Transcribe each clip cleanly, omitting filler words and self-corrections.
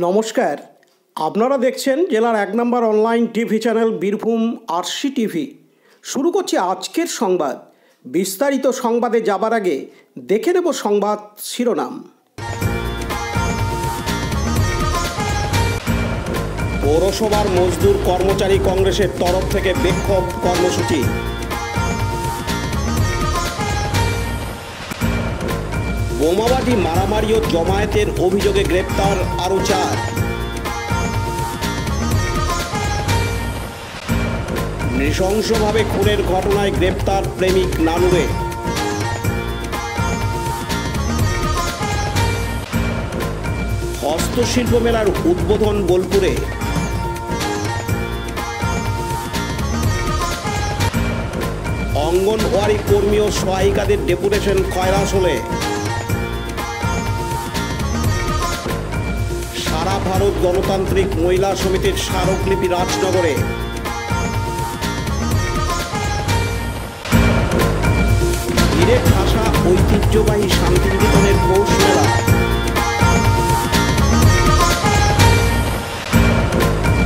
নমস্কার, আপনারা দেখছেন জেলার ১ নম্বর online TV channel Birbhum RC TV. শুরু করছি আজকের সংবাদ। বিস্তারিত সংবাদে যাবার আগে দেখে নেব সংবাদ শিরোনাম। পৌরসভার মজদুর কর্মচারী কংগ্রেসের তরফ থেকে বিক্ষোভ কর্মসূচি। বোমাবাজি, মারামারি ও জমায়েতের অভিযোগে গ্রেপ্তার আরও ৪। নৃশংসভাবে খুনের ঘটনায় গ্রেপ্তার প্রেমিক নানুরে। হস্তশিল্প মেলার উদ্বোধন বোলপুরে। অঙ্গনওয়াড়ি কর্মী ও সহায়িকাদের ডেপুটেশন খয়রাসোলে। সারা ভারত গণতান্ত্রিক মহিলা সমিতির স্মারকলিপি রাজনগরে। ভিড়ে ঠাসা ঐতিহ্যবাহী শান্তিনিকেতনের পৌষ মেলা।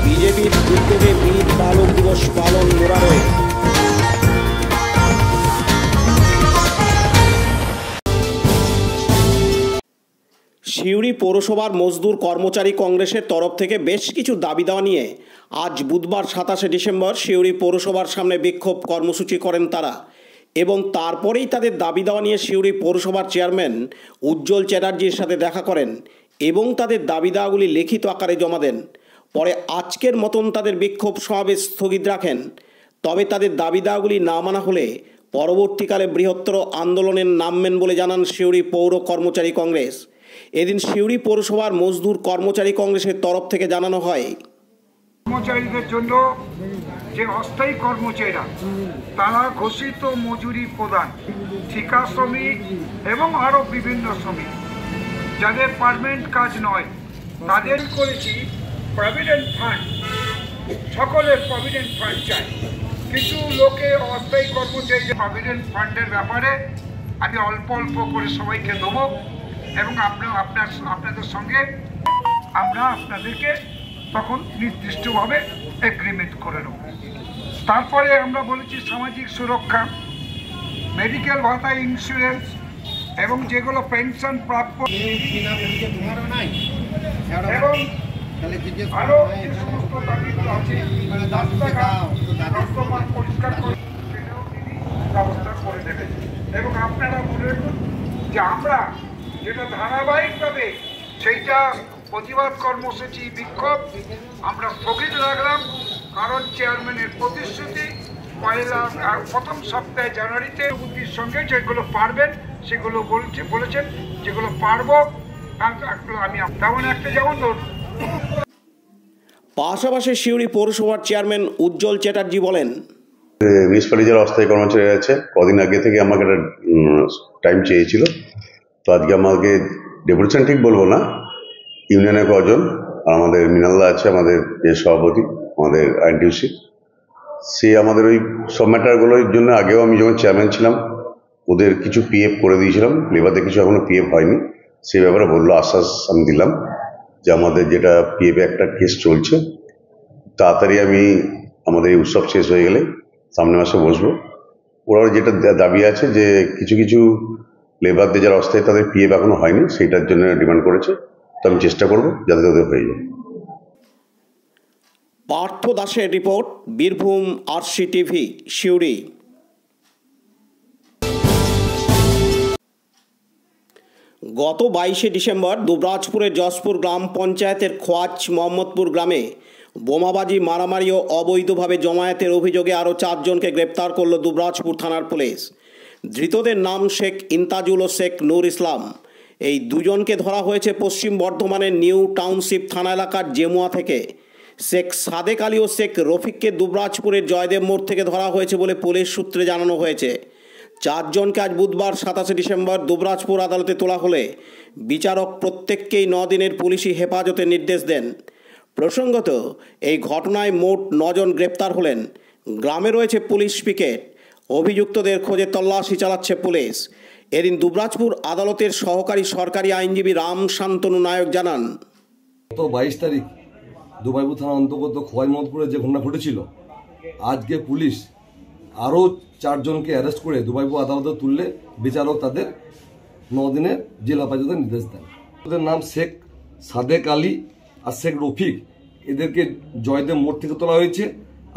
বিজেপির উদ্যোগে বীর বালক দিবস পালন মোরারয়ে। সিউড়ি পৌরসভার মজদুর কর্মচারী কংগ্রেসের তরফ থেকে বেশ কিছু দাবি দেওয়া নিয়ে আজ বুধবার ২৭শে ডিসেম্বর সিউড়ি পৌরসভার সামনে বিক্ষোভ কর্মসূচি করেন তারা, এবং তারপরেই তাদের দাবি দেওয়া নিয়ে সিউড়ি পৌরসভার চেয়ারম্যান উজ্জ্বল চ্যাটার্জির সাথে দেখা করেন এবং তাদের দাবি দেওয়াগুলি লিখিত আকারে জমা দেন। পরে আজকের মতন তাদের বিক্ষোভ সমাবেশ স্থগিত রাখেন। তবে তাদের দাবি দেওয়াগুলি না মানা হলে পরবর্তীকালে বৃহত্তর আন্দোলনের নামবেন বলে জানান সিউড়ি পৌর কর্মচারী কংগ্রেস। এদিন সিউড়ি পৌরসভার মজদুর কর্মচারী কংগ্রেসের তরফ থেকে জানানো হয়, কর্মচারীদের জন্য যে অস্থায়ী কর্মচারীরা তারা ঘোষিত মজুরি প্রদান, ঠিকা শ্রমিক এবং আরও বিভিন্ন শ্রমিক যাদের পার্মানেন্ট কাজ নয় তাদের করেছি প্রভিডেন্ট ফান্ড। সকলের প্রভিডেন্ট ফান্ড চাই। কিছু লোকে অস্থায়ী কর্মচারী প্রভিডেন্ট ফান্ডের ব্যাপারে আমি অল্প অল্প করে সবাইকে দেবো এবং আপনাদের সঙ্গে আমরা আপনাদেরকে তখন নির্দিষ্টভাবে এগ্রিমেন্ট করে নেব। তারপরে আমরা বলেছি সামাজিক সুরক্ষা, মেডিকেল ভাতা, ইন্স্যুরেন্স এবং যেগুলো পেনশন প্রাপ্য এবং আরও যে সমস্ত দাবিগুলো আছে রাস্তাঘাট পরিষ্কার করে সেটাও তিনি ব্যবস্থা করে দেবেন। এবং আপনারা মনে রাখুন যে আমরা যেটা ধারাবাহিকভাবে সেইটা প্রতিবাদ কর্মসূচি বিক্ষোভ আমরা স্থগিত রাখলাম, কারণ চেয়ারম্যানের প্রতিশ্রুতি প্রথম সপ্তাহে জানুয়ারিতে বুদ্ধির সঙ্গে যেগুলো পারবেন সেগুলো বলেছেন, যেগুলো পারবো আমি তেমন একটা যেমন ধরুন। পাশাপাশি সিউড়ি পৌরসভার চেয়ারম্যান উজ্জ্বল চ্যাটার্জি বলেন, মিউনিসিপালিটি যারা অস্থায়ী কর্মচারী আছে কদিন আগে থেকে আমাকে একটা টাইম চেয়েছিল। তো আজকে আমাকে ডেপুটেশন ঠিক বলবো না, ইউনিয়নের কজন আর আমাদের মিনাল্লা আছে আমাদের যে সভাপতি আমাদের আইনটিউসি, সে আমাদের ওই সব ম্যাটারগুলোর জন্য আগেও আমি যখন চেয়ারম্যান ছিলাম ওদের কিছু পিএফ করে দিয়েছিলাম, লেবারদের কিছু এখনো পিএফ হয়নি, সেই ব্যাপারে বললো, আশ্বাস আমি দিলাম যে আমাদের যেটা পিএফ একটা কেস চলছে তাড়াতাড়ি আমি আমাদের এই উৎসব শেষ হয়ে গেলে সামনের মাসে বসবো। ওরা যেটা দাবি আছে যে কিছু কিছু লেবারদের যারা অস্থায়ী তাদের পিএফ এখনো হয়নি, সেইটার জন্য ডিমান্ড করেছে। তো আমি চেষ্টা করবো যাতে তাদের হয়ে যায়। পার্থ দাসের report, Birbhum RC TV, Suri. গত ২২শে ডিসেম্বর দুবরাজপুরের যশপুর গ্রাম পঞ্চায়েতের খোয়াজ মোহাম্মদপুর গ্রামে বোমাবাজি, মারামারি ও অবৈধভাবে জমায়েতের অভিযোগে আরও ৪ জনকে গ্রেপ্তার করল দুবরাজপুর থানার পুলিশ। ধৃতদের নাম শেখ ইন্তাজুল ও শেখ নূর ইসলাম। এই দুজনকে ধরা হয়েছে পশ্চিম বর্ধমানের নিউ টাউনশিপ থানা এলাকার জেমুয়া থেকে। শেখ সাদেক আলী ও শেখ রফিককে দুবরাজপুরের জয়দেব মোড় থেকে ধরা হয়েছে বলে পুলিশ সূত্রে জানানো হয়েছে। ৪ জনকে আজ বুধবার ২৭শে ডিসেম্বর দুবরাজপুর আদালতে তোলা হলে বিচারক প্রত্যেককেই ৯ দিনের পুলিশি হেফাজতের নির্দেশ দেন। প্রসঙ্গত, এই ঘটনায় মোট ৯ জন গ্রেপ্তার হলেন। গ্রামে রয়েছে পুলিশ পিকেট। অভিযুক্তদের খোঁজে তল্লাশি চালাচ্ছে পুলিশ। এদিন দুবরাজপুর আদালতের সহকারী সরকারি আইনজীবী রাম শান্তনু নায়ক জানান, গত 22 তারিখ দুবাইপুর থানা অন্তর্গত খোয়াই মোহাম্মদপুরে যে ঘটনা ঘটেছিল, আজকে পুলিশ আরও 4 জনকে অ্যারেস্ট করে দুবাইপুর আদালতে তুললে বিচারক তাদের 9 দিনের জেল হেফাজতের নির্দেশ দেন। ওদের নাম শেখ সাদেক আলী আর শেখ রফিক, এদেরকে জয়দেব মোড় থেকে তোলা হয়েছে।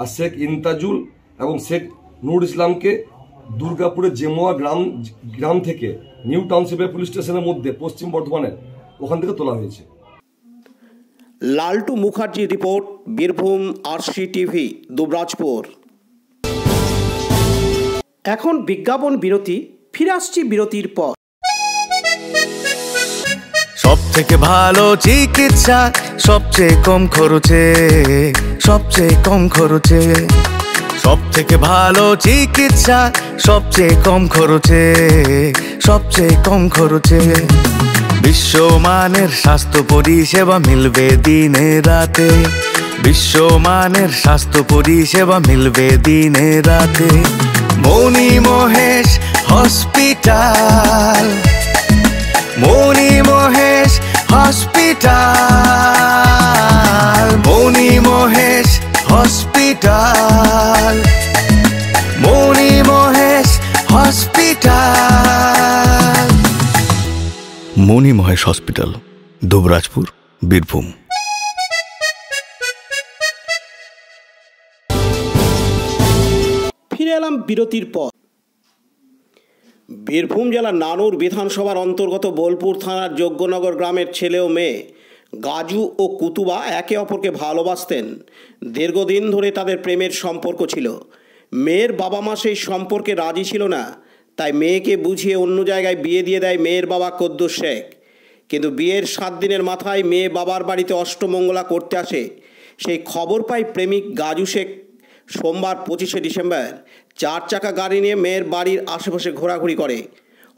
আর শেখ ইন্তাজুল এবং শেখ নুর ইসলামকে দুর্গাপুরের জেমোয়া গ্রাম থেকে নিউ টাউনশিপের পুলিশ স্টেশনের মধ্যে পশ্চিম বর্ধমানের ওখান থেকে তোলা হয়েছে। Laltu Mukherjee report, Birbhum RC TV, Dubrajpur. এখন বিজ্ঞাপন বিরতি, ফিরে আসছি বিরতির পর। সব থেকে ভালো চিকিৎসা সবচেয়ে কম খরচে, সবচেয়ে কম খরচে। সব থেকে ভালো চিকিৎসা সবচেয়ে কম খরচে, সবচেয়ে কম খরচে। বিশ্বমানের স্বাস্থ্য পরিষেবা মিলবে দিনে রাতে, বিশ্বমানের স্বাস্থ্য পরিষেবা মিলবে দিনে রাতে। মণি মহেশ হসপিটাল, মণি মহেশ হসপিটাল, মণি মহেশ হসপিটাল, মণি মহেশ হসপিটাল। মণি মহেশ হসপিটাল, দুবরাজপুর, বীরভূম। ফিরে এলাম বিরতির পর। বীরভূম জেলার নানুর বিধানসভার অন্তর্গত বোলপুর থানার যজ্ঞনগর গ্রামের ছেলে ও মেয়ে গাজু ও কুতুবা একে অপরকে ভালোবাসতেন। দীর্ঘদিন ধরে তাদের প্রেমের সম্পর্ক ছিল। মেয়ের বাবা মা সেই সম্পর্কে রাজি ছিল না, তাই মেয়েকে বুঝিয়ে অন্য জায়গায় বিয়ে দিয়ে দেয় মেয়ের বাবা কুদ্দুস শেখ। কিন্তু বিয়ের 7 দিনের মাথায় মেয়ে বাবার বাড়িতে অষ্টমঙ্গলা করতে আসে। সেই খবর পায় প্রেমিক গাজু শেখ। সোমবার 25শে ডিসেম্বর 4 চাকা গাড়ি নিয়ে মেয়ের বাড়ির আশেপাশে ঘোরাঘুরি করে।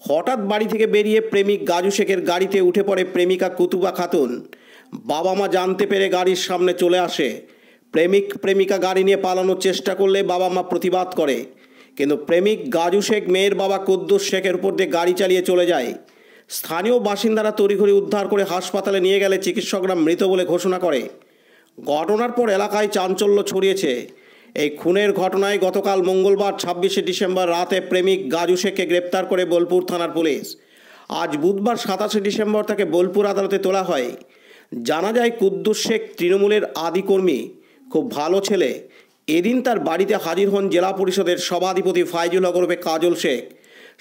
হঠাৎ বাড়ি থেকে বেরিয়ে প্রেমিক গাজু শেখের গাড়িতে উঠে পড়ে প্রেমিকা কুতুবা খাতুন। বাবা মা জানতে পেরে গাড়ির সামনে চলে আসে। প্রেমিকা গাড়ি নিয়ে পালানোর চেষ্টা করলে বাবা মা প্রতিবাদ করে, কিন্তু প্রেমিক গাজু শেখ মেয়ের বাবা কুদ্দুস শেখের উপর দিয়ে গাড়ি চালিয়ে চলে যায়। স্থানীয় বাসিন্দারা তড়িঘড়ি উদ্ধার করে হাসপাতালে নিয়ে গেলে চিকিৎসকরা মৃত বলে ঘোষণা করে। ঘটনার পর এলাকায় চাঞ্চল্য ছড়িয়েছে। এই খুনের ঘটনায় গতকাল মঙ্গলবার 26শে ডিসেম্বর রাতে প্রেমিক গাজু শেখকে গ্রেপ্তার করে বোলপুর থানার পুলিশ। আজ বুধবার 27শে ডিসেম্বর তাকে বোলপুর আদালতে তোলা হয়। জানা যায় কুদ্দুস শেখ তৃণমূলের আদিকর্মী, খুব ভালো ছেলে। এদিন তার বাড়িতে হাজির হন জেলা পরিষদের সভাধিপতি ফাইজুল হক ওরফে কাজল শেখ।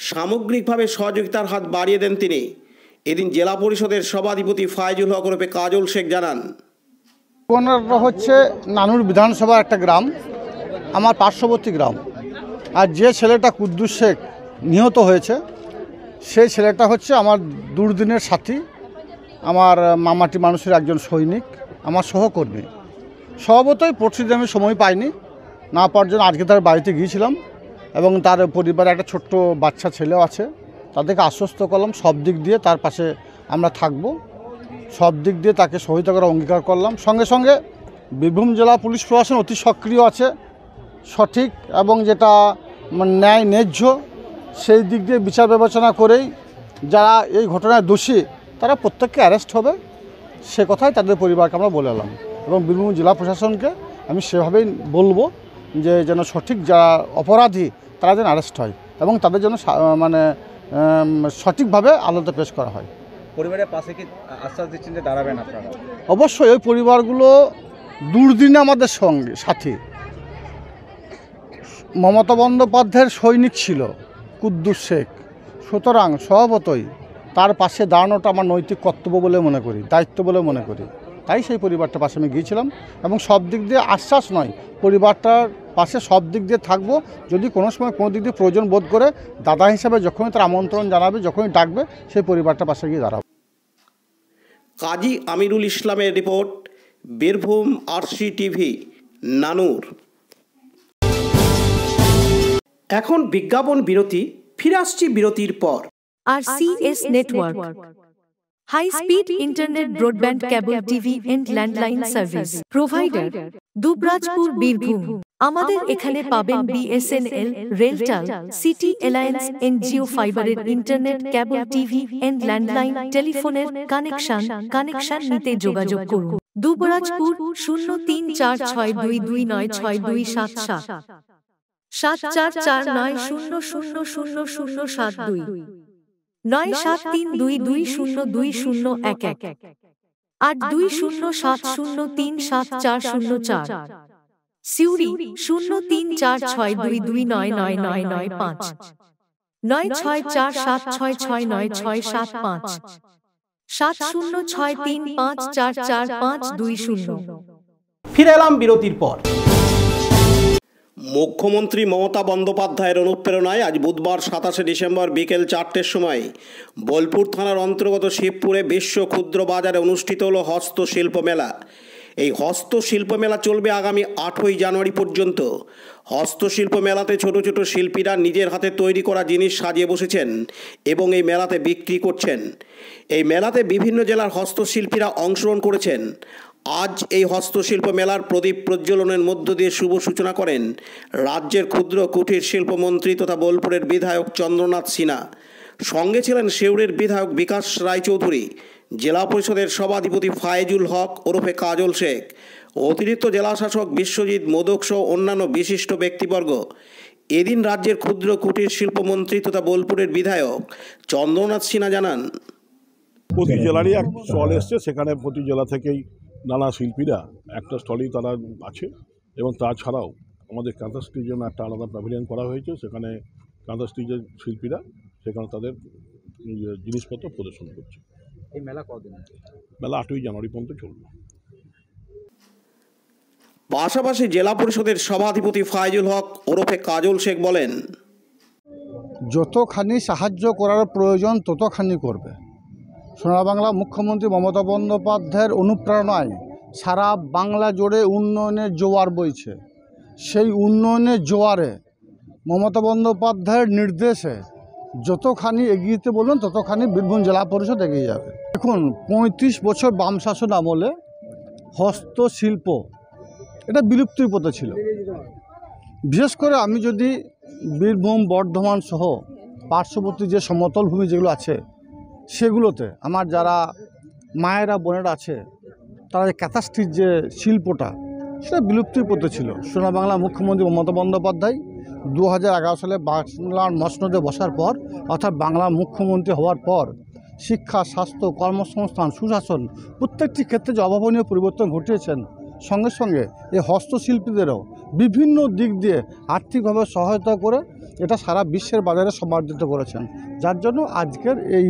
সামগ্রিকভাবে সহযোগিতার হাত বাড়িয়ে দেন তিনি। এদিন জেলা পরিষদের সভাধিপতি ফাইজুল হক ওরফে কাজল শেখ জানান, হচ্ছে নানুর বিধানসভা একটা গ্রাম, আমার পার্শ্ববর্তী গ্রাম। আর যে ছেলেটা কুদ্দুস শেখ নিহত হয়েছে, সেই ছেলেটা হচ্ছে আমার দুর্দিনের সাথী, আমার মামাটি মানুষের একজন সৈনিক, আমার সহকর্মী। স্বভাবতই পরশুদিন আমি সময় পাইনি, না পাওয়ার জন্য আজকে তার বাড়িতে গিয়েছিলাম এবং তার পরিবারে একটা ছোট্ট বাচ্চা ছেলেও আছে। তাদেরকে আশ্বস্ত করলাম সব দিক দিয়ে তার পাশে আমরা থাকব, সব দিক দিয়ে তাকে সহায়তা করার অঙ্গীকার করলাম। সঙ্গে সঙ্গে বীরভূম জেলা পুলিশ প্রশাসন অতি সক্রিয় আছে, সঠিক এবং যেটা ন্যায় ন্যায্য সেই দিক দিয়ে বিচার বিবেচনা করেই যারা এই ঘটনায় দোষী তারা প্রত্যেককে অ্যারেস্ট হবে, সে কথাই তাদের পরিবারকে আমরা বলে এলাম। এবং বীরভূম জেলা প্রশাসনকে আমি সেভাবেই বলবো যে যেন সঠিক যারা অপরাধী তারা যেন অ্যারেস্ট হয় এবং তাদের জন্য সঠিকভাবে আদালতে পেশ করা হয়। পরিবারের পাশে কি আশ্বাস দিচ্ছেন যে দাঁড়াবেন আপনারা? অবশ্যই ওই পরিবারগুলো দুর্দিনে আমাদের সঙ্গে সাথী। মমতা বন্দ্যোপাধ্যায়ের সৈনিক ছিল কুদ্দুস শেখ, সুতরাং স্বভাবতই তার পাশে দাঁড়ানোটা আমার নৈতিক কর্তব্য বলে মনে করি, দায়িত্ব বলে মনে করি। তাই সেই পরিবারটার পাশে আমি গিয়েছিলাম এবং সব দিক দিয়ে আশ্বাস নয়, পরিবারটার পাশে সব দিক দিয়ে থাকবো। যদি কোনো সময় কোনো দিক দিয়ে প্রয়োজন বোধ করে দাদা হিসাবে যখনই তার আমন্ত্রণ জানাবে, যখনই ডাকবে, সেই পরিবারটার পাশে গিয়ে দাঁড়াবো। কাজী আমিরুল ইসলামের রিপোর্ট, বীরভূম আরসি টিভি, নানুর। এখন বিজ্ঞাপন বিরতি, ফিরে আসছি বিরতির পর। RCS Network, high speed internet broadband cable TV and landline service provider, Dubrajpur, Birbhum। আমাদের এখানে পাবেন BSNL, RailTel, city alliance, NGO ফাইবারের internet, cable TV and landline টেলিফোনের কানেকশন নিতে যোগাযোগ করুন। দুবরাজপুর 0346229627 7449000072 9732202011 8207037404। সিউড়ি 034622999995 9647669665 7063544520। ফিরে এলাম বিরতির পর। মুখ্যমন্ত্রী মমতা বন্দ্যোপাধ্যায়ের অনুপ্রেরণায় আজ বুধবার 27 ডিসেম্বর বিকেল 4টের সময় বোলপুর থানার অন্তর্গত শিবপুরে বিশ্ব ক্ষুদ্র বাজারে অনুষ্ঠিত হল হস্তশিল্প মেলা। এই হস্তশিল্প মেলা চলবে আগামী 8ই জানুয়ারি পর্যন্ত। হস্তশিল্প মেলাতে ছোট ছোট শিল্পীরা নিজের হাতে তৈরি করা জিনিস সাজিয়ে বসেছেন এবং এই মেলাতে বিক্রি করছেন। এই মেলাতে বিভিন্ন জেলার হস্তশিল্পীরা অংশগ্রহণ করেছেন। আজ এই হস্তশিল্প মেলার প্রদীপ প্রজ্বলনের মধ্য দিয়ে শুভ সূচনা করেন রাজ্যের ক্ষুদ্র কুটির শিল্পমন্ত্রী তথা বোলপুরের বিধায়ক চন্দ্রনাথ সিনহা। সঙ্গে ছিলেন সিউড়ির বিধায়ক বিকাশ রায়চৌধুরী, জেলা পরিষদের সভাধিপতি ফায়েজুল হক ওরফে কাজল শেখ, অতিরিক্ত জেলাশাসক বিশ্বজিৎ মোদক সহ অন্যান্য বিশিষ্ট ব্যক্তিবর্গ। এদিন রাজ্যের ক্ষুদ্র কুটির শিল্পমন্ত্রী তথা বোলপুরের বিধায়ক চন্দ্রনাথ সিনহা জানান, প্রতি জেলারই এক স্টল এসছে, সেখানে প্রতি জেলা থেকেই নানা শিল্পীরা একটা স্টলেই তারা আছে এবং তাছাড়াও আমাদের কাঁথা স্টিচের জন্য একটা আলাদা প্যাভিলিয়ন করা হয়েছে, সেখানে কাঁথা স্টিচের শিল্পীরা সেখানে তাদের জিনিসপত্র প্রদর্শন করছে। এই মেলা কতদিন? মেলা 8ই জানুয়ারি পর্যন্ত চলবে। পাশাপাশি জেলা পরিষদের সভাধিপতি ফায়েজুল হক ওরফে কাজল শেখ বলেন, যতখানি সাহায্য করার প্রয়োজন ততখানি করবে। সোনার বাংলা মুখ্যমন্ত্রী মমতা বন্দ্যোপাধ্যায়ের অনুপ্রেরণায় সারা বাংলা জুড়ে উন্নয়নের জোয়ার বইছে। সেই উন্নয়নের জোয়ারে মমতা বন্দ্যোপাধ্যায়ের নির্দেশে যতখানি এগিয়ে যেতে বলুন ততখানি বীরভূম জেলা পরিষদ এগিয়ে যাবে। দেখুন, 35 বছর বাম শাসন আমলে হস্তশিল্প এটা বিলুপ্তির পথে ছিল। বিশেষ করে আমি যদি বীরভূম, বর্ধমান সহ পার্শ্ববর্তী যে সমতল ভূমি যেগুলো আছে সেগুলোতে আমার যারা মায়েরা বোনেরা আছে তারা যে কাঁথা স্টিচ যে শিল্পটা সেটা বিলুপ্তির পথে ছিল। সোনার বাংলা মুখ্যমন্ত্রী মমতা বন্দ্যোপাধ্যায় 2011 সালে বাংলার মসনদে বসার পর অর্থাৎ বাংলা মুখ্যমন্ত্রী হওয়ার পর শিক্ষা, স্বাস্থ্য, কর্মসংস্থান, সুশাসন প্রত্যেকটি ক্ষেত্রে যে অভাবনীয় পরিবর্তন ঘটিয়েছেন, সঙ্গে সঙ্গে এই হস্তশিল্পীদেরও বিভিন্ন দিক দিয়ে আর্থিকভাবে সহায়তা করে এটা সারা বিশ্বের বাজারে সমাদৃত করেছেন। যার জন্য আজকের এই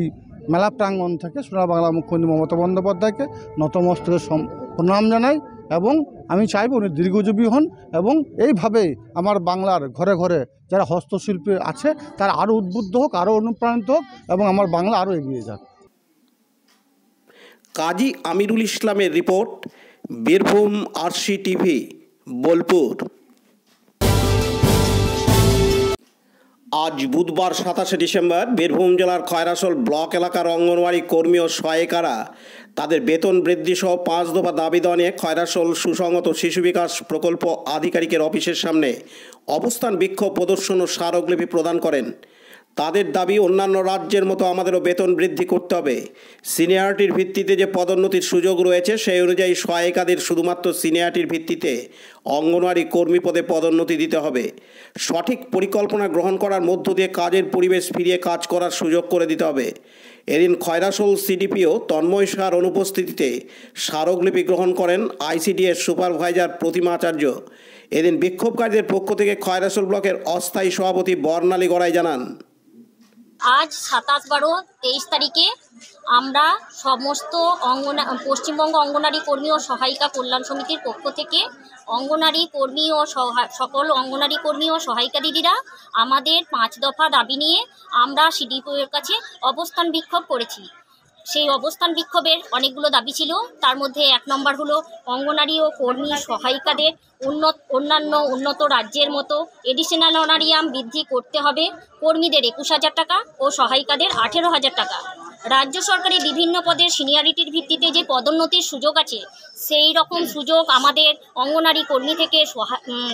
মেলা প্রাঙ্গণ থেকে সোনার বাংলা মুখ্যমন্ত্রী মমতা বন্দ্যোপাধ্যায়কে নতমস্তকে প্রণাম জানাই এবং আমি চাইব উনি দীর্ঘজীবী হন এবং এইভাবেই আমার বাংলার ঘরে ঘরে যারা হস্তশিল্পী আছে তারা আরও উদ্বুদ্ধ হোক, আরও অনুপ্রাণিত হোক এবং আমার বাংলা আরও এগিয়ে যাক। কাজী আমিরুল ইসলামের report, Birbhum RC TV, Bolpur. আজ বুধবার 27 ডিসেম্বর বীরভূম জেলার খয়রাসোল ব্লক এলাকার অঙ্গনওয়াড়ি কর্মী ও সহায়িকারা তাদের বেতন বৃদ্ধি সহ 5 দফা দাবি নিয়ে খয়রাসোল সুসংহত শিশু বিকাশ প্রকল্প আধিকারিকের অফিসের সামনে অবস্থান বিক্ষোভ প্রদর্শন ও স্মারকলিপি প্রদান করেন। তাদের দাবি, অন্যান্য রাজ্যের মতো আমাদেরও বেতন বৃদ্ধি করতে হবে। সিনিয়রিটির ভিত্তিতে যে পদোন্নতির সুযোগ রয়েছে সেই অনুযায়ী সহায়িকাদের শুধুমাত্র সিনিয়রিটির ভিত্তিতে অঙ্গনওয়াড়ি কর্মী পদে পদোন্নতি দিতে হবে। সঠিক পরিকল্পনা গ্রহণ করার মধ্য দিয়ে কাজের পরিবেশ ফিরিয়ে কাজ করার সুযোগ করে দিতে হবে। এদিন খয়রাসোল সিডিপিও তন্ময় সাহার অনুপস্থিতিতে স্মারকলিপি গ্রহণ করেন আইসিডিএস সুপারভাইজার প্রতিমা আচার্য। এদিন বিক্ষোভকারীদের পক্ষ থেকে খয়রাসোল ব্লকের অস্থায়ী সভাপতি বর্ণালী গড়াই জানান, আজ 27-12-23 তারিখে আমরা সমস্ত পশ্চিমবঙ্গ অঙ্গনারী কর্মী ও সহায়িকা কল্যাণ সমিতির পক্ষ থেকে অঙ্গনারী কর্মী ও সকল অঙ্গনারী কর্মী ও সহায়িকা দিদিরা আমাদের 5 দফা দাবি নিয়ে আমরা সিডিপিওর কাছে অবস্থান বিক্ষোভ করেছি। সেই অবস্থান বিক্ষোভের অনেকগুলো দাবি ছিল। তার মধ্যে 1 নম্বর হলো অঙ্গনারী ও কর্মী সহায়িকাদের অন্যান্য উন্নত রাজ্যের মতো এডিশনাল অনারিয়াম বৃদ্ধি করতে হবে। কর্মীদের 21,000 টাকা ও সহায়িকাদের 18,000 টাকা। রাজ্য সরকারি বিভিন্ন পদের সিনিয়রিটির ভিত্তিতে যে পদোন্নতির সুযোগ আছে সেই রকম সুযোগ আমাদের অঙ্গনারী কর্মী থেকে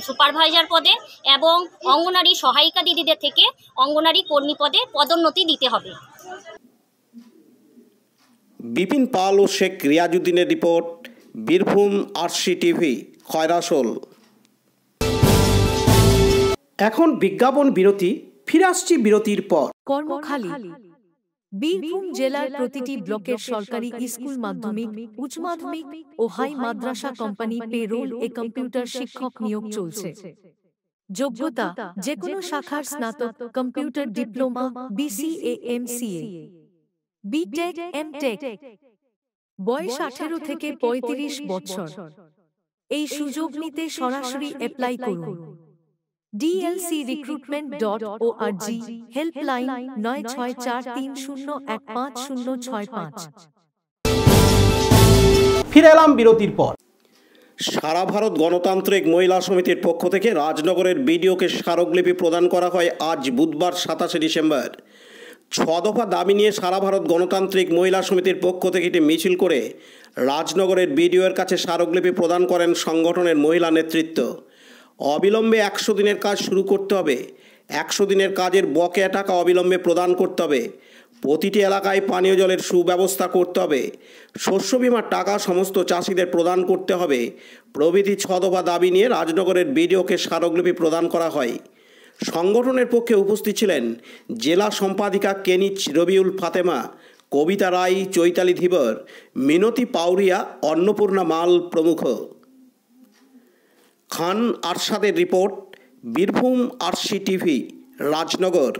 সুপারভাইজার পদে এবং অঙ্গনারী সহায়িকা দিদিদের থেকে অঙ্গনারী কর্মী পদে পদোন্নতি দিতে হবে। বিপিন পাল ও শেখ রিয়াজউদ্দিনের report, Birbhum RC TV, Khoyrasol. এখন বিজ্ঞাপন বিরতি, ফিরে আসছি বিরতির পর। কর্মখালী বীরভূম জেলার প্রতিটি ব্লকের সরকারি স্কুল, মাধ্যমিক, উচ্চ মাধ্যমিক ও হাই মাদ্রাসা কোম্পানি পেরোল এ কম্পিউটার শিক্ষক নিয়োগ চলছে। যোগ্যতা যেকোনো শাখার স্নাতক, computer diploma, BCA, MCA, BTech, MTech. বয়স 18 থেকে 35 বছর। এই সুযোগ নিতে সরাসরি অ্যাপ্লাই করুন। dlcrecruitment.org, helpline 9643015065। ফিরে এলাম বিরতির পর। সারা ভারত গণতান্ত্রিক মহিলা সমিতির পক্ষ থেকে রাজনগরের বিডিওকে স্মারকলিপি প্রদান করা হয় আজ বুধবার 27 ডিসেম্বর। 6 দফা দাবি নিয়ে সারা ভারত গণতান্ত্রিক মহিলা সমিতির পক্ষ থেকে একটি মিছিল করে রাজনগরের বিডিওর কাছে স্মারকলিপি প্রদান করেন সংগঠনের মহিলা নেতৃত্ব। অবিলম্বে 100 দিনের কাজ শুরু করতে হবে। 100 দিনের কাজের বকেয়া টাকা অবিলম্বে প্রদান করতে হবে। প্রতিটি এলাকায় পানীয় জলের সুব্যবস্থা করতে হবে। শস্য বিমার টাকা সমস্ত চাষিদের প্রদান করতে হবে প্রভৃতি 6 দফা দাবি নিয়ে রাজনগরের বিডিওকে স্মারকলিপি প্রদান করা হয়। সংগঠনের পক্ষে উপস্থিত ছিলেন জেলা সম্পাদিকা কেনিচ রবিউল ফাতেমা, কবিতা রায়, চৈতালি ধীবর, মিনতি পাউরিয়া, অন্নপূর্ণা মাল প্রমুখ। খান আরশাদের report, Birbhum RC TV, Rajnagar.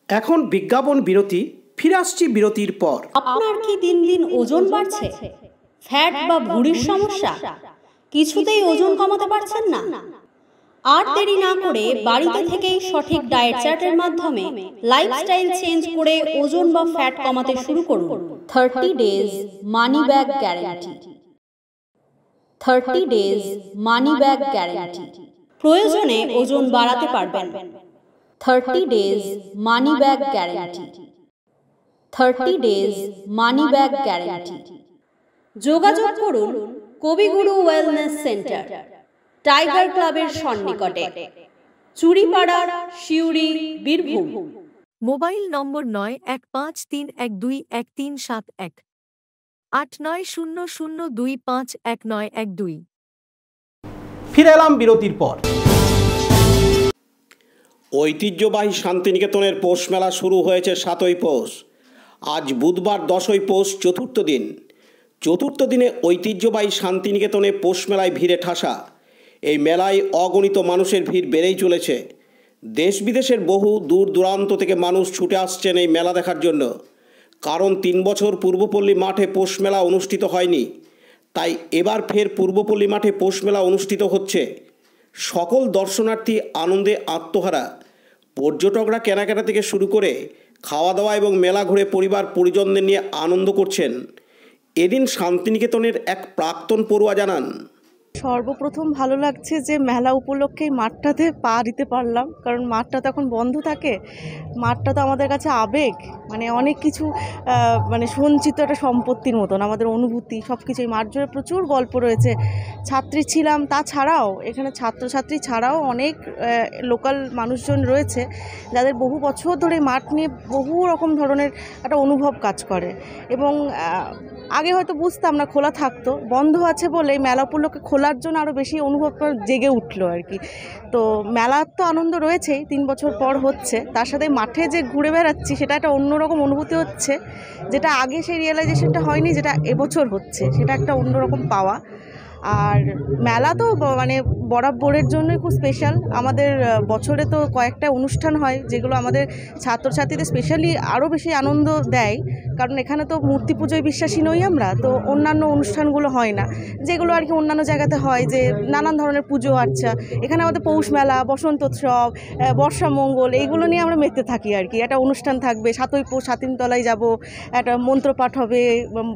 এখন বিজ্ঞাপন বিরতি, ফিরে আসছি বিরতির পর। আপনার কি দিন দিন ওজন বাড়ছে? ফ্যাট বা ভুঁড়ির সমস্যা? কিছুতেই ওজন কমাতে পারছেন না? আর দেরি না করে বাড়িতে থেকেই সঠিক ডায়েট চার্টের মাধ্যমে লাইফস্টাইল চেঞ্জ করে ওজন বা ফ্যাট কমাতে শুরু করুন। 30 days money back guarantee. 30 days money back guarantee. প্রয়োজনে ওজন বাড়াতে পারবেন। 30 days money back guarantee. 30 days money back guarantee. যোগাযোগ করুন কবিগুরু ওয়েলনেস সেন্টার, টাইগার ক্লাবের সন্নিকটে, চুরিপাড়ার শিউরি, বীরভূম। মোবাইল নম্বর 9153121371, 8900251912। ফিরে এলাম বিরতির পর। ঐতিহ্যবাহী শান্তিনিকেতনের পৌষ মেলা শুরু হয়েছে 7ই পৌষ। আজ বুধবার 10ই পৌষ, চতুর্থ দিন। চতুর্থ দিনে ঐতিহ্যবাহী শান্তিনিকেতনে পৌষ মেলায় ভিড়ে ঠাসা। এই মেলায় অগণিত মানুষের ভিড় বেড়েই চলেছে। দেশ বিদেশের বহু দূর দূরান্ত থেকে মানুষ ছুটে আসছেন এই মেলা দেখার জন্য। কারণ 3 বছর পূর্বপল্লী মাঠে পৌষ মেলা অনুষ্ঠিত হয়নি, তাই এবার ফের পূর্বপল্লী মাঠে পৌষ মেলা অনুষ্ঠিত হচ্ছে। সকল দর্শনার্থী আনন্দে আত্মহারা। পর্যটকরা কেনাকাটা থেকে শুরু করে খাওয়া দাওয়া এবং মেলা ঘুরে পরিবার পরিজনদের নিয়ে আনন্দ করছেন। এদিন শান্তিনিকেতনের এক প্রাক্তন পড়ুয়া জানান, সর্বপ্রথম ভালো লাগছে যে মেলা উপলক্ষে মাঠটাতে পা দিতে পারলাম, কারণ মাঠটা তো এখন বন্ধ থাকে। মাঠটা তো আমাদের কাছে আবেগ, মানে অনেক কিছু মানে সঞ্চিত একটা সম্পত্তির মতন আমাদের অনুভূতি সব কিছু। এই মাঠ জুড়ে প্রচুর গল্প রয়েছে। ছাত্রী ছিলাম, তাছাড়াও এখানে ছাত্রছাত্রী ছাড়াও অনেক লোকাল মানুষজন রয়েছে যাদের বহু বছর ধরে মাঠ নিয়ে বহু রকম ধরনের একটা অনুভব কাজ করে। এবং আগে হয়তো বুঝতাম না, খোলা থাকতো, বন্ধ আছে বলে মেলা উপলক্ষে খোলার জন্য আরও বেশি অনুভব জেগে উঠলো আর কি। তো মেলার তো আনন্দ রয়েছেই, 3 বছর পর হচ্ছে, তার সাথে মাঠে যে ঘুরে বেড়াচ্ছি সেটা একটা অন্যরকম অনুভূতি হচ্ছে, যেটা আগে সেই রিয়েলাইজেশনটা হয়নি, যেটা এবছর হচ্ছে, সেটা একটা অন্যরকম পাওয়া। আর মেলা তো মানে বরাবরের জন্যই খুব স্পেশাল। আমাদের বছরে তো কয়েকটা অনুষ্ঠান হয় যেগুলো আমাদের ছাত্রছাত্রীদের স্পেশালি আরও বেশি আনন্দ দেয়, কারণ এখানে তো মূর্তি পুজোয় বিশ্বাসী নই আমরা, তো অন্যান্য অনুষ্ঠানগুলো হয় না যেগুলো আর কি অন্যান্য জায়গাতে হয়, যে নানান ধরনের পুজো আচ্ছা। এখানে আমাদের পৌষ মেলা, বসন্ত উৎসব, বর্ষা মঙ্গল, এইগুলো নিয়ে আমরা মেতে থাকি আর কি। একটা অনুষ্ঠান থাকবে 7ই পৌষ, সাতিনতলায় যাব, একটা মন্ত্রপাঠ হবে,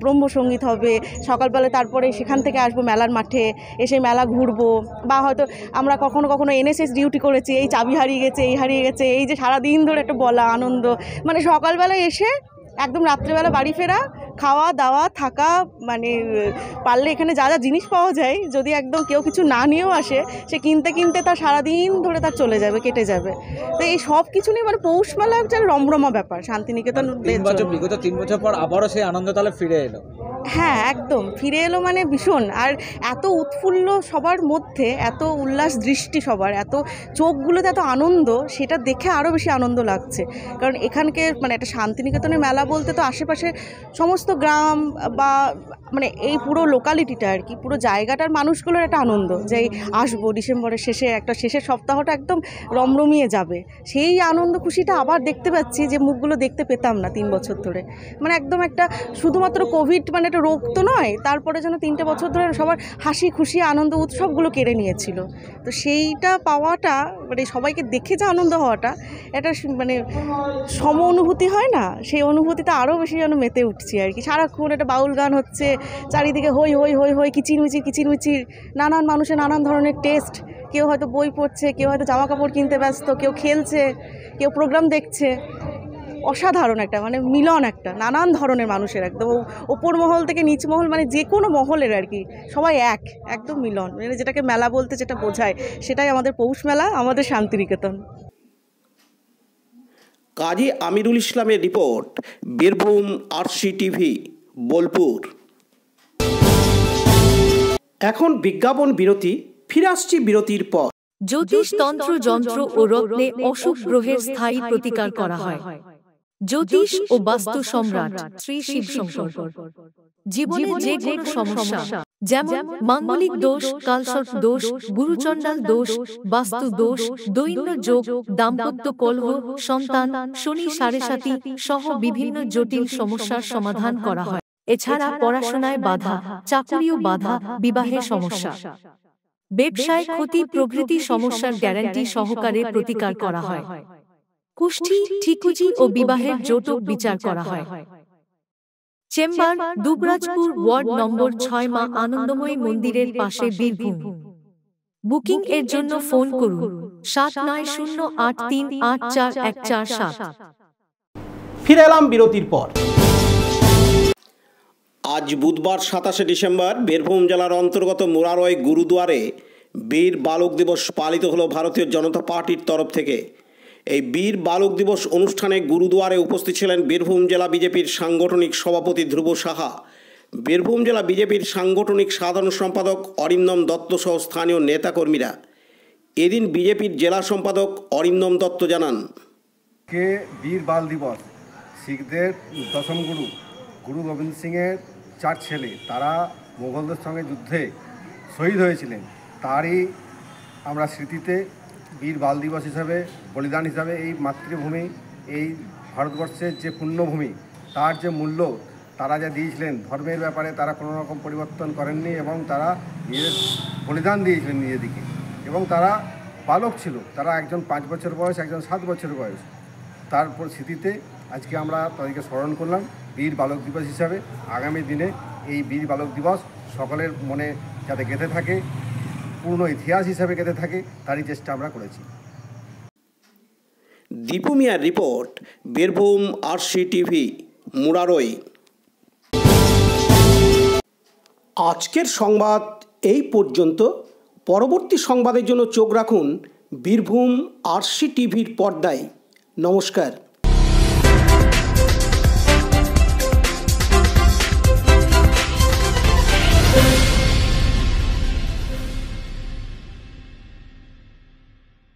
ব্রহ্মসঙ্গীত হবে সকালবেলা, তারপরে সেখান থেকে আসবো মেলার মাঠে, এসে মেলা ঘুরবো, বা হয়তো আমরা কখনো কখনো এনএসএস ডিউটি করেছি, এই চাবি হারিয়ে গেছে, এই হারিয়ে গেছে, এই যে সারাদিন ধরে একটা বলা আনন্দ, মানে সকালবেলা এসে একদম রাত্রেবেলা বাড়ি ফেরা, খাওয়া দাওয়া থাকা, মানে পারলে এখানে যা যা জিনিস পাওয়া যায় যদি একদম কেউ কিছু না নিয়েও আসে সে কিনতে কিনতে তার সারাদিন ধরে তার চলে যাবে, কেটে যাবে। তো এই সব কিছু নিয়ে মানে পৌষ মেলা একটা রমরমা ব্যাপার শান্তিনিকেতন। বিগত 3 বছর পর আবারও সেই আনন্দ তাহলে ফিরে এলো। হ্যাঁ একদম ফিরে এলো, মানে ভীষণ। আর এত উৎফুল্ল সবার মধ্যে, এত উল্লাস দৃষ্টি সবার, এত চোখগুলোতে এত আনন্দ, সেটা দেখে আরও বেশি আনন্দ লাগছে। কারণ এখানকে মানে একটা শান্তিনিকেতনের মেলা বলতে তো আশেপাশে সমস্ত গ্রাম বা মানে এই পুরো লোকালিটিটা আর কি, পুরো জায়গাটার মানুষগুলোর একটা আনন্দ যে আসবো ডিসেম্বরের শেষে, একটা শেষের সপ্তাহটা একদম রমরমিয়ে যাবে, সেই আনন্দ খুশিটা আবার দেখতে পাচ্ছি যে মুখগুলো দেখতে পেতাম না 3 বছর ধরে। মানে একদম একটা শুধুমাত্র কোভিড মানে একটা রোগ তো নয়, তারপরে যেন 3টে বছর ধরে সবার হাসি খুশি আনন্দ উৎসবগুলো কেড়ে নিয়েছিল। তো সেইটা পাওয়াটা মানে সবাইকে দেখে যে আনন্দ হওয়াটা, এটা মানে সম অনুভূতি হয় না, সেই অনুভূতিটা আরও বেশি যেন মেতে উঠছি আর কি। সারাক্ষণ একটা বাউল গান হচ্ছে, চারিদিকে হই হই হই হই, কিচিরমিচির, নানান মানুষের নানান ধরনের টেস্ট, কেউ হয়তো বই পড়ছে, কেউ হয়তো জামা কাপড় কিনতে ব্যস্ত, কেউ খেলছে, কেউ প্রোগ্রাম দেখছে। অসাধারণ একটা মানে মিলন, একটা নানান ধরনের মানুষের একদম ওপর মহল থেকে নিচ মহল, মানে যে কোনো মহলের আর কি, সবাই একদম মিলন, মানে যেটাকে মেলা বলতে যেটা বোঝায় সেটাই আমাদের পৌষ মেলা, আমাদের শান্তিনিকেতন। কাজী আমিরুল ইসলামের রিপোর্ট, বীরভূম RCTV, বোলপুর। এখন বিজ্ঞাপন বিরতি, ফিরে আসছি বিরতির পর। জ্যোতিষ তন্ত্র যন্ত্র ও রত্নে অশুভ গ্রহের স্থায়ী প্রতিকার করা হয়। জ্যোতিষ ও বাস্তু সম্রাট শ্রী শিব শঙ্কর। জীবনে যে কোনো সমস্যা যেমন মাঙ্গলিক দোষ, কালসর্প দোষ, গুরুচণ্ডাল দোষ, বাস্তু দোষ, দৈন্য যোগ, দাম্পত্য কলহ, সন্তান, শনি সাড়েসাতি সহ বিভিন্ন জটিল সমস্যার সমাধান করা হয়। এছাড়া পড়াশোনায় বাধা, চাকুরিও বাধা, বিবাহে সমস্যা, ব্যবসায় ক্ষতি প্রভৃতি সমস্যার গ্যারান্টি সহকারে প্রতিকার করা হয়। কুষ্ঠি, ঠিকুজি ও বিবাহের জটক বিচার করা হয়। চেম্বার দুবরাজপুর, ওয়ার্ড নম্বর 6, মা আনন্দময়ী মন্দিরের পাশে, বীরভূম। বুকিং এর জন্য ফোন করুন 7908384147। ফিরে এলাম বিরতির পর। আজ বুধবার 27শে ডিসেম্বর বীরভূম জেলার অন্তর্গত মুরারই গুরুদুয়ারে বীর বালক দিবস পালিত হলো ভারতীয় জনতা পার্টির তরফ থেকে। এই বীর বালক দিবস অনুষ্ঠানে গুরুদুয়ারে উপস্থিত ছিলেন বীরভূম জেলা বিজেপির সাংগঠনিক সভাপতি ধ্রুব সাহা, বীরভূম জেলা বিজেপির সাংগঠনিক সাধারণ সম্পাদক অরিন্দম দত্ত সহ স্থানীয় নেতাকর্মীরা। এদিন বিজেপির জেলা সম্পাদক অরিন্দম দত্ত জানান, কে বীর বাল দিবস শিখদের দশম গুরু গোবিন্দ সিংয়ের 4 ছেলে, তারা মোগলদের সঙ্গে যুদ্ধে শহীদ হয়েছিলেন, তারই আমরা স্মৃতিতে বীর বাল দিবস হিসাবে, বলিদান হিসাবে এই মাতৃভূমি, এই ভারতবর্ষের যে পুণ্যভূমি, তার যে মূল্য তারা যা দিয়েছিলেন ধর্মের ব্যাপারে, তারা কোনো রকম পরিবর্তন করেননি এবং তারা নিজেদের বলিদান দিয়েছিলেন নিজেদিকে। এবং তারা বালক ছিল, তারা একজন 5 বছর বয়স, একজন 7 বছর বয়স। তারপর স্মৃতিতে আজকে আমরা তাদেরকে স্মরণ করলাম বীর বালক দিবস হিসাবে। আগামী দিনে এই বীর বালক দিবস সকলের মনে যাতে গেঁথে থাকে, পূর্ণ ইতিহাস হিসাবে গেঁথে থাকে, তারই চেষ্টা আমরা করেছি। দীপু মিয়ার রিপোর্ট, বীরভূম RCTV, মুরারই। আজকের সংবাদ এই পর্যন্ত। পরবর্তী সংবাদের জন্য চোখ রাখুন বীরভূম RCTVর পর্দায়। নমস্কার।